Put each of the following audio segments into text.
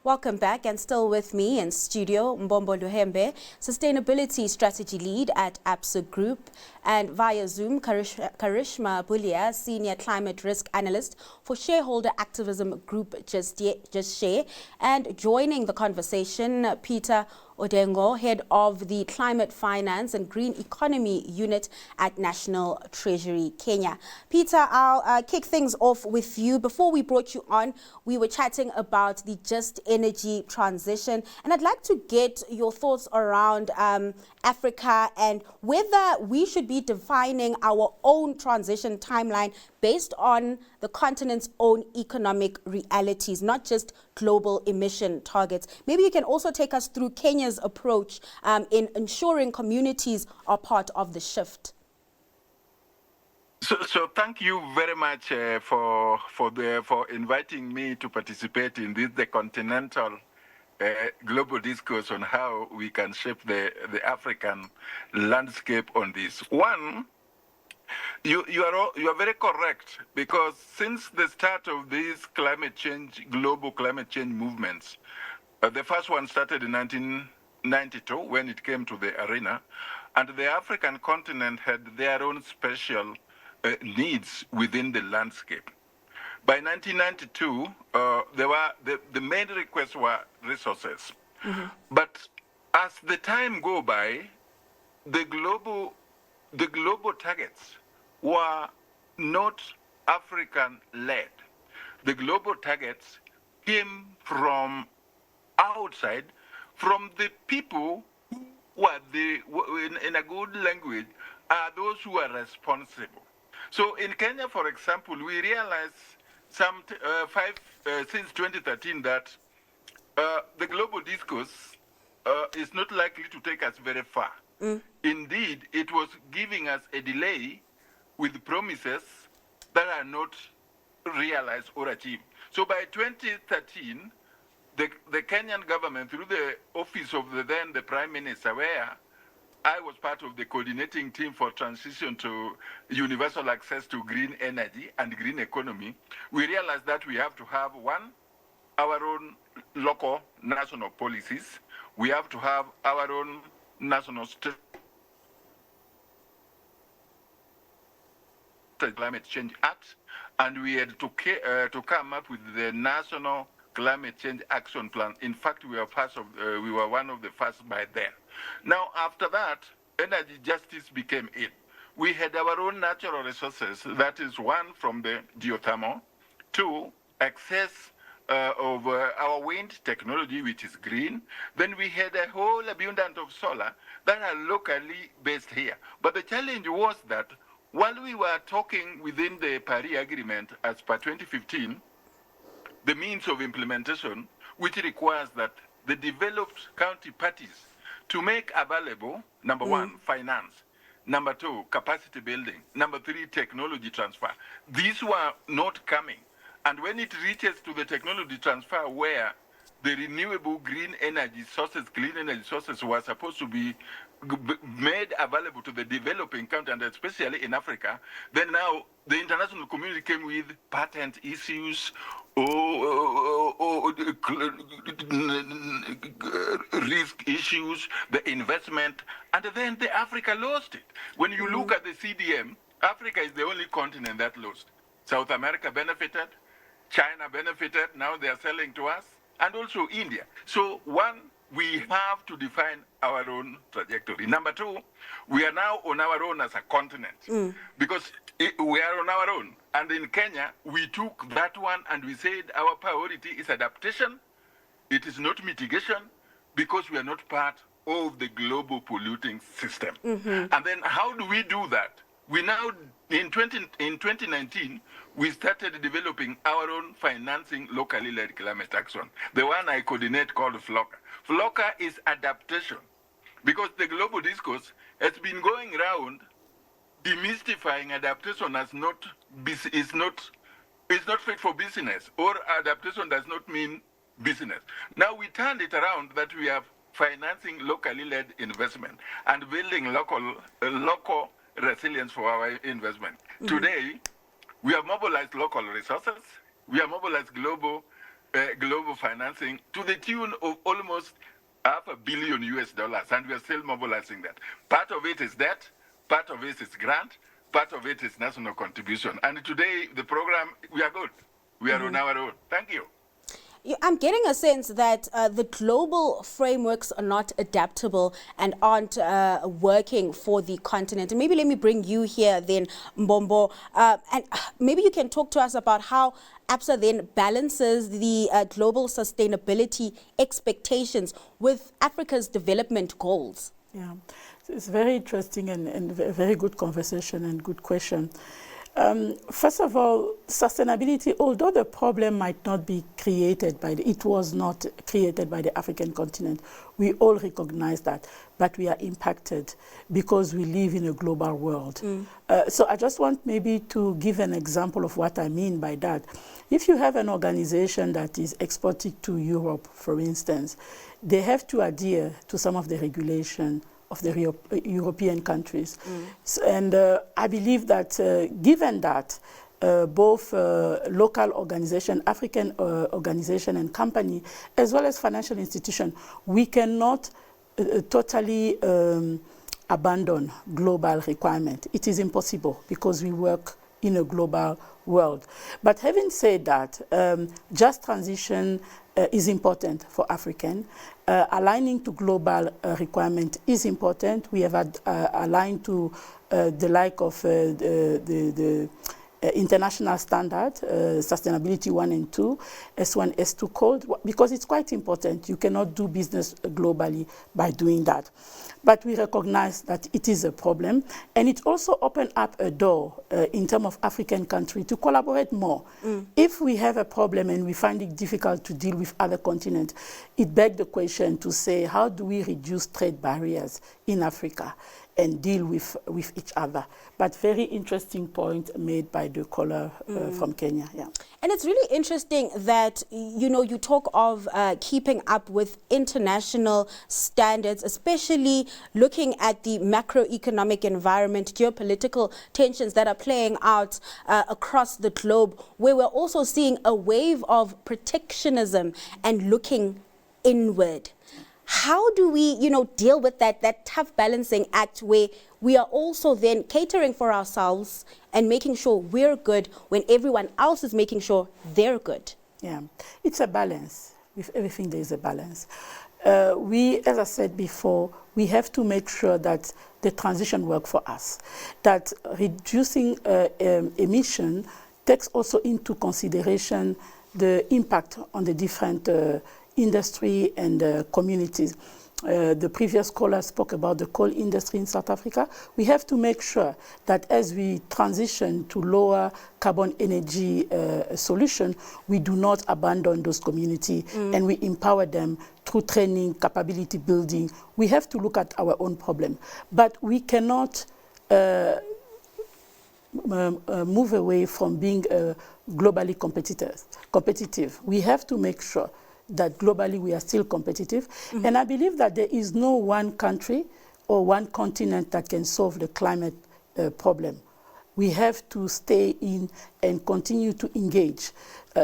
Welcome back, and still with me in studio, Mbombo Luhembe, Sustainability Strategy Lead at APSA Group, and via Zoom, Karishma Bulia, Senior Climate Risk Analyst for Shareholder Activism Group Just Share, and joining the conversation, Peter Odengo, Head of the Climate Finance and Green Economy Unit at National Treasury Kenya. Peter, I'll kick things off with you. Before we brought you on, we were chatting about the just energy transition, and I'd like to get your thoughts around Africa and whether we should be defining our own transition timeline based on the continent's own economic realities, not just global emission targets. Maybe you can also take us through Kenya's approach in ensuring communities are part of the shift. So thank you very much for inviting me to participate in the continental global discourse on how we can shape the African landscape on this. One, you are very correct, because since the start of these global climate change movements, the first one started in 1992 when it came to the arena, and the African continent had their own special needs within the landscape. By 1992, the main requests were resources. Mm-hmm. But as the time go by, the global targets were not African-led. The global targets came from outside, from the people who were in a good language, are those who are responsible. So in Kenya, for example, we realized since 2013 that the global discourse is not likely to take us very far. Mm. Indeed, it was giving us a delay with promises that are not realized or achieved. So by 2013, the Kenyan government, through the office of the Prime Minister, where I was part of the coordinating team for transition to universal access to green energy and green economy, we realized that we have to have, one, our own local national policies. We have to have our own national Climate Change Act, and we had to come up with the National Climate Change Action Plan. In fact, we were one of the first by then. Now, after that, energy justice became it. We had our own natural resources. That is, one, from the geothermal. Two, access of our wind technology, which is green. Then we had a whole abundance of solar that are locally based here. But the challenge was that while we were talking within the Paris Agreement as per 2015, the means of implementation, which requires that the developed county parties to make available, number one, finance, number two, capacity building, number three, technology transfer. These were not coming. And when it reaches to the technology transfer, where the renewable green energy sources, clean energy sources were supposed to be made available to the developing country, and especially in Africa, then now the international community came with patent issues or risk issues, the investment, and then the Africa lost it. When you look at the CDM, Africa is the only continent that lost. South America benefited, China benefited, now they are selling to us, and also India. So one, we have to define our own trajectory. Number two, we are now on our own as a continent, because we are on our own. And in Kenya, we took that one and we said our priority is adaptation. It is not mitigation, because we are not part of the global polluting system. Mm-hmm. And then how do we do that? We now, in 2019, we started developing our own financing locally led climate action. The one I coordinate called FLOCA. FLOCA is adaptation, because the global discourse has been going around demystifying adaptation as is not fit for business, or adaptation does not mean business. Now we turned it around that we have financing locally led investment and building local resilience for our investment. Mm-hmm. Today, we have mobilized local resources, we have mobilized global global financing to the tune of almost $500 million US, and we are still mobilizing that. Part of it is debt, part of it is grant, part of it is national contribution. And today, the program, we are good. We are on our own. Thank you. I'm getting a sense that the global frameworks are not adaptable and aren't working for the continent. And maybe let me bring you here then, Mbombo, and maybe you can talk to us about how ABSA then balances the global sustainability expectations with Africa's development goals. Yeah, it's very interesting and a very good conversation and good question. First of all, sustainability, although the problem might not be created by it was not created by the African continent, we all recognize that, but we are impacted because we live in a global world. So I just want maybe to give an example of what I mean by that. If you have an organization that is exporting to Europe, for instance, they have to adhere to some of the regulation of the European countries. And I believe that given that both local organization, African organization and company, as well as financial institution, we cannot totally abandon global requirement. It is impossible because we work in a global world. But having said that, just transition is important for African. Aligning to global requirement is important. We have aligned to the like of the international standard, Sustainability 1 and 2, S1, S2 code, because it's quite important. You cannot do business globally by doing that. But we recognize that it is a problem, and it also opened up a door in terms of African countries to collaborate more. If we have a problem and we find it difficult to deal with other continents, it begs the question to say, how do we reduce trade barriers in Africa and deal with each other? But very interesting point made by the caller from Kenya. Yeah. And it's really interesting that, you know, you talk of keeping up with international standards, especially looking at the macroeconomic environment, geopolitical tensions that are playing out across the globe, where we're also seeing a wave of protectionism and looking inward. How do we, you know, deal with that tough balancing act where we are also then catering for ourselves and making sure we're good when everyone else is making sure they're good? Yeah, it's a balance. With everything, there is a balance. We, as I said before, we have to make sure that the transition works for us, that reducing emission takes also into consideration the impact on the different industry and communities. The previous caller spoke about the coal industry in South Africa. We have to make sure that as we transition to lower carbon energy solution, we do not abandon those communities and we empower them through training, capability building. We have to look at our own problem. But we cannot move away from being globally competitive. We have to make sure that globally we are still competitive. And I believe that there is no one country or one continent that can solve the climate problem. We have to stay in and continue to engage.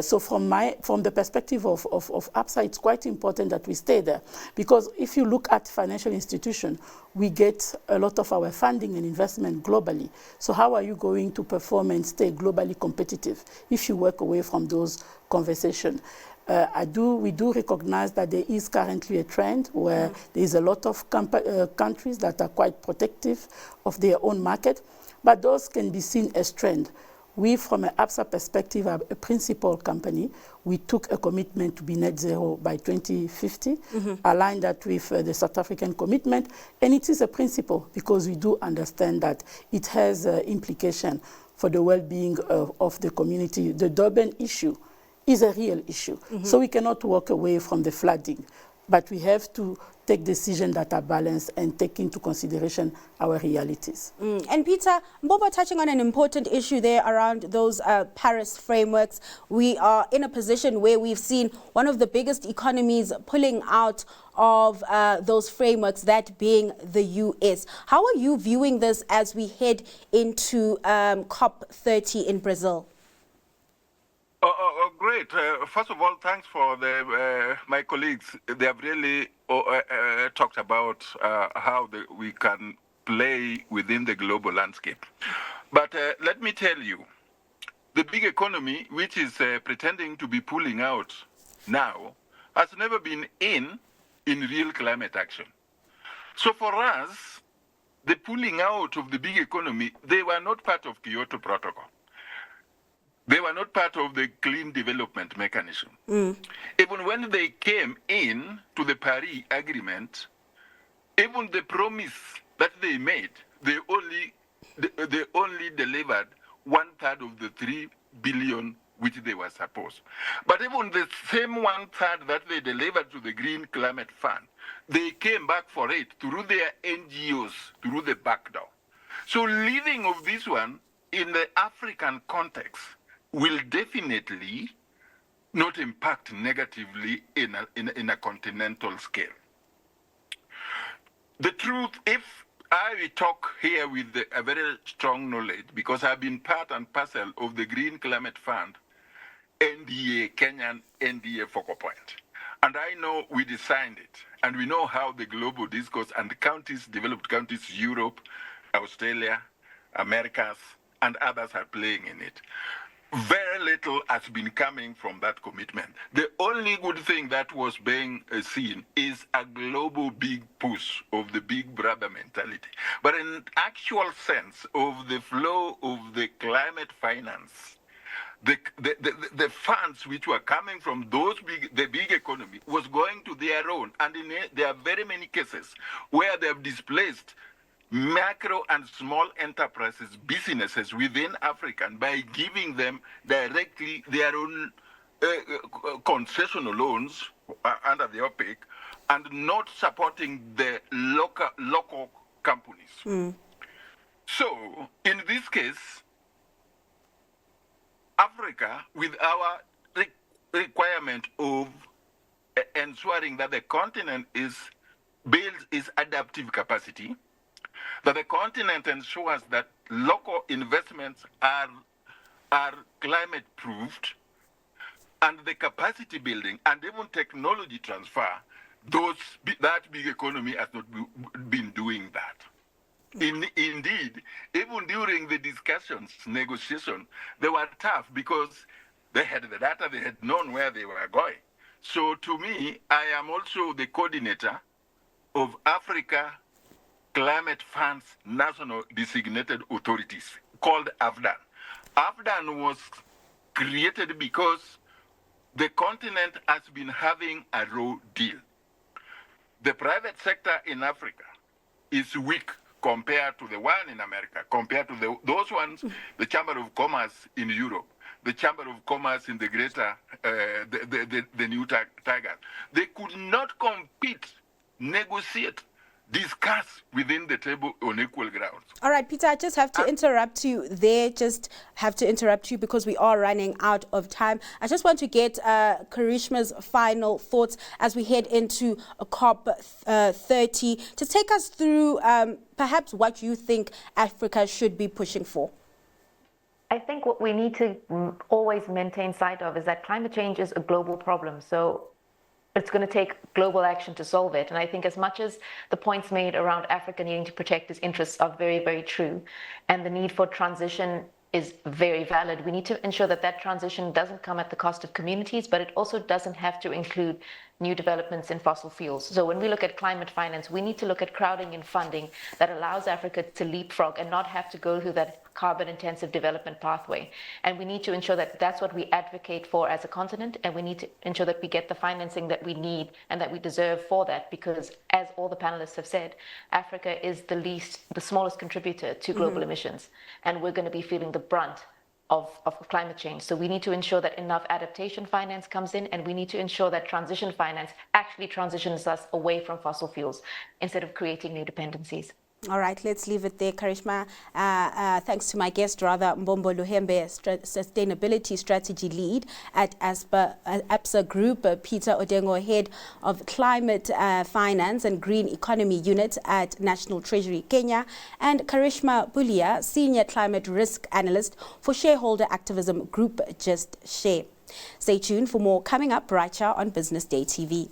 So from the perspective of ABSA, it's quite important that we stay there. Because if you look at financial institutions, we get a lot of our funding and investment globally. So how are you going to perform and stay globally competitive if you work away from those conversations? We do recognize that there is currently a trend where there is a lot of countries that are quite protective of their own market, but those can be seen as trend. We, from an ABSA perspective, are a principal company. We took a commitment to be net zero by 2050, aligned that with the South African commitment, and it is a principle because we do understand that it has implication for the well-being of the community. The Durban issue is a real issue. So we cannot walk away from the flooding, but we have to take decisions that are balanced and take into consideration our realities. And Peter, Mbombo touching on an important issue there around those Paris frameworks. We are in a position where we've seen one of the biggest economies pulling out of those frameworks, that being the US. How are you viewing this as we head into COP30 in Brazil? Great. First of all, thanks for my colleagues. They have really talked about how we can play within the global landscape. But let me tell you, the big economy, which is pretending to be pulling out now, has never been in real climate action. So for us, the pulling out of the big economy, they were not part of Kyoto Protocol. They were not part of the clean development mechanism. Even when they came in to the Paris Agreement, even the promise that they made, they only delivered 1/3 of the 3 billion which they were supposed. But even the same 1/3 that they delivered to the Green Climate Fund, they came back for it through their NGOs, through the back door. So leaving of this one in the African context will definitely not impact negatively in a continental scale. The truth, if I talk here with a very strong knowledge, because I've been part and parcel of the Green Climate Fund, NDA, Kenyan NDA focal point. And I know we designed it, and we know how the global discourse and the countries, developed countries, Europe, Australia, Americas, and others are playing in it. Very little has been coming from that commitment. The only good thing that was being seen is a global big push of the big brother mentality. But in actual sense of the flow of the climate finance, the funds which were coming from the big economy was going to their own. And there are very many cases where they have displaced macro and small enterprises, businesses within Africa by giving them directly their own concessional loans under the OPEC and not supporting the local companies. So in this case, Africa, with our requirement of ensuring that the continent builds its adaptive capacity, that the continent ensures that local investments are climate proofed, and the capacity building and even technology transfer, that big economy has not been doing that. Indeed, even during the discussions, negotiation, they were tough because they had the data, they had known where they were going. So to me, I am also the coordinator of Africa Climate Fund's National Designated Authorities, called AFDAN. AFDAN was created because the continent has been having a raw deal. The private sector in Africa is weak compared to the one in America, compared to those ones, the Chamber of Commerce in Europe, the Chamber of Commerce in the greater, the new Tigers. They could not compete, negotiate, discuss within the table on equal grounds. All right, Peter, I just have to interrupt you there. Just have to interrupt you because we are running out of time. I just want to get Karishma's final thoughts as we head into COP30. Just take us through perhaps what you think Africa should be pushing for. I think what we need to always maintain sight of is that climate change is a global problem. So it's going to take global action to solve it. And I think as much as the points made around Africa needing to protect its interests are very, very true, and the need for transition is very valid, we need to ensure that that transition doesn't come at the cost of communities, but it also doesn't have to include new developments in fossil fuels. So when we look at climate finance, we need to look at crowding in funding that allows Africa to leapfrog and not have to go through that carbon-intensive development pathway. And we need to ensure that that's what we advocate for as a continent, and we need to ensure that we get the financing that we need and that we deserve for that, because as all the panelists have said, Africa is the smallest contributor to global emissions, and we're going to be feeling the brunt of climate change. So we need to ensure that enough adaptation finance comes in, and we need to ensure that transition finance actually transitions us away from fossil fuels instead of creating new dependencies. All right, let's leave it there, Karishma. Thanks to my guest, Mbombo Luhembe, Sustainability Strategy Lead at ABSA Group, Peter Odengo, Head of Climate Finance and Green Economy Unit at National Treasury Kenya, and Karishma Bulia, Senior Climate Risk Analyst for Shareholder Activism Group Just Share. Stay tuned for more coming up right here on Business Day TV.